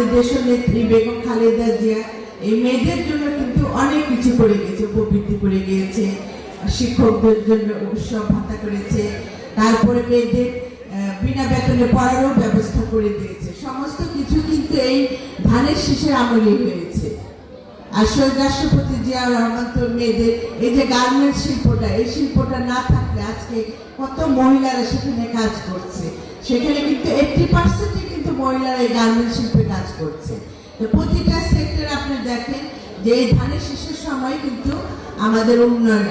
আমাদের দেশের নেত্রী বেগম খালেদা জিয়া এই মেয়েদের জন্য কিন্তু অনেক কিছু করে গেছে, উপবৃত্তি করে গিয়েছে, শিক্ষকদের জন্য উৎসব ভাতা করেছে, তারপরে মেয়েদের বিনা বেতনে পড়ারও ব্যবস্থা করে দিয়েছে। সমস্ত কিছু কিন্তু এই ধানের শীষের আমলে হয়েছে। আর শহীদ রাষ্ট্রপতি জিয়াউর রহমান তো মেয়েদের এই যে গার্মেন্টস শিল্পটা, এই শিল্পটা না থাকলে আজকে কত মহিলারা সেখানে কাজ করছে, সেখানে কিন্তু 80% কিন্তু মহিলারা এই গার্মেন্টস শিল্পে কাজ করছে। তো প্রতিটা সেক্টর আপনি দেখেন যে এই ধানের শীষের সময় কিন্তু আমাদের উন্নয়ন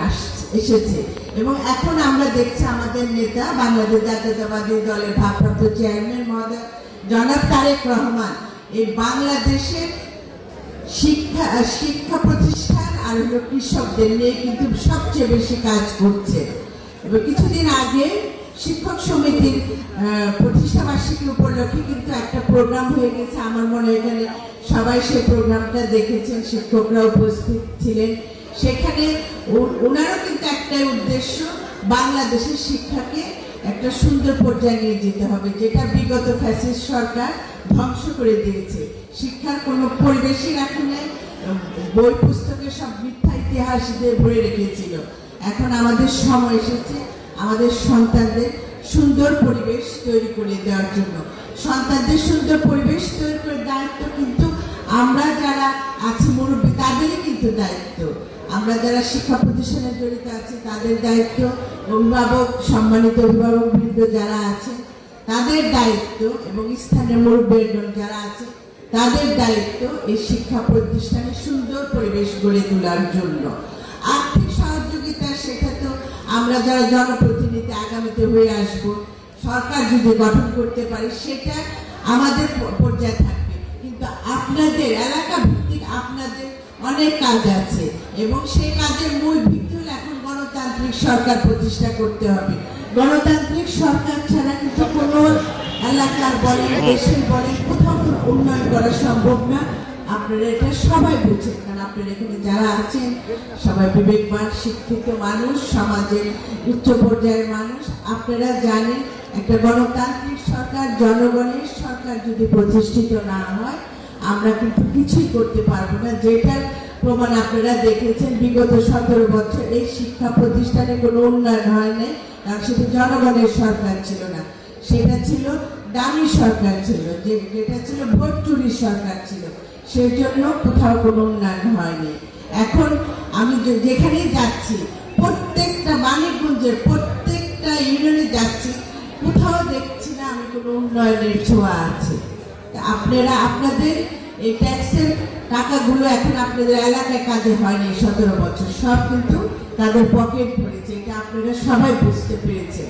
এসেছে। এবং এখন আমরা দেখছি আমাদের নেতা বাংলাদেশ জাতীয়তাবাদী দলের ভারপ্রাপ্ত চেয়ারম্যান মহোদয় জনাব তারেক রহমান এই বাংলাদেশের শিক্ষা প্রতিষ্ঠান আর কৃষকদের নিয়ে কিন্তু সবচেয়ে বেশি কাজ করছে। এবং কিছুদিন আগে শিক্ষক সমিতির প্রতিষ্ঠা বার্ষিকী উপলক্ষে কিন্তু একটা প্রোগ্রাম হয়ে গেছে। আমার মনে হয় এখানে সবাই সেই প্রোগ্রামটা দেখেছেন, শিক্ষকরা উপস্থিত ছিলেন। সেখানে ওনারও কিন্তু একটাই উদ্দেশ্য, বাংলাদেশের শিক্ষাকে একটা সুন্দর পর্যায়ে নিয়ে যেতে হবে, যেটা বিগত ফ্যাসিস্ট সরকার ধ্বংস করে দিয়েছে। শিক্ষার কোনো পরিবেশই রাখে নাই, বই পুস্তকে সব মিথ্যা ইতিহাস দিয়ে ভরে রেখেছিল। এখন আমাদের সময় এসেছে আমাদের সন্তানদের সুন্দর পরিবেশ তৈরি করে দেওয়ার জন্য। সন্তানদের সুন্দর পরিবেশ তৈরি করে দায়িত্ব কিন্তু আমরা যারা আছি মুরব্বী তাদেরই কিন্তু দায়িত্ব। আমরা যারা শিক্ষা প্রতিষ্ঠানে জড়িত আছি তাদের দায়িত্ব, অভিভাবক সম্মানিত অভিভাবক বৃন্দ যারা আছেন তাদের দায়িত্ব, এবং স্থানীয় মুরব্বীগণ যারা আছে তাদের দায়িত্ব এই শিক্ষা প্রতিষ্ঠানে সুন্দর পরিবেশ গড়ে তোলার জন্য। আর্থিক সহযোগিতা সেটা তো আমরা যারা জনপ্রতিনিধি আগামীতে হয়ে আসব, সরকার যদি গঠন করতে পারে সেটা আমাদের পর্যায়ে থাকবে। কিন্তু আপনাদের এলাকা ভিত্তিক আপনাদের অনেক কাজ আছে, এবং সেই কাজের মূল ভিত্তি হলো এখন গণতান্ত্রিক সরকার প্রতিষ্ঠা করতে হবে। গণতান্ত্রিক সরকার ছাড়া কিন্তু কোনো এলাকার বলেন, দেশের বলেন, কোথাও উন্নয়ন করা সম্ভব না। আপনারা এটা সবাই বুঝেন, কারণ আপনারা এখানে যারা আছেন সবাই বিবেকবান শিক্ষিত মানুষ, সমাজের উচ্চ পর্যায়ের মানুষ। আপনারা জানেন একটা গণতান্ত্রিক সরকার, জনগণের সরকার যদি প্রতিষ্ঠিত না হয় আমরা কিন্তু কিছুই করতে পারবো না। যেটার প্রমাণ আপনারা দেখেছেন বিগত 17 বছর এই শিক্ষা প্রতিষ্ঠানে কোনো উন্নয়ন হয় নাই, কারণ সেটা জনগণের সরকার ছিল না, সেটা ছিল দামি সরকার ছিল, যেটা ছিল ভোট চুরির সরকার ছিল। সেই জন্য কোথাও কোনো উন্নয়ন হয়নি। এখন আমি যেখানেই যাচ্ছি, প্রত্যেকটা মানিকগঞ্জের প্রত্যেকটা ইউনিয়নে যাচ্ছি, কোথাও দেখছি না আমি কোনো উন্নয়নের ছোঁয়া আছে। আপনারা আপনাদের এই ট্যাক্সের টাকাগুলো এখন আপনাদের এলাকায় কাজে হয়নি 17 বছর, সব কিন্তু তাদের পকেট ভরেছে। এটা আপনারা সবাই বুঝতে পেরেছে।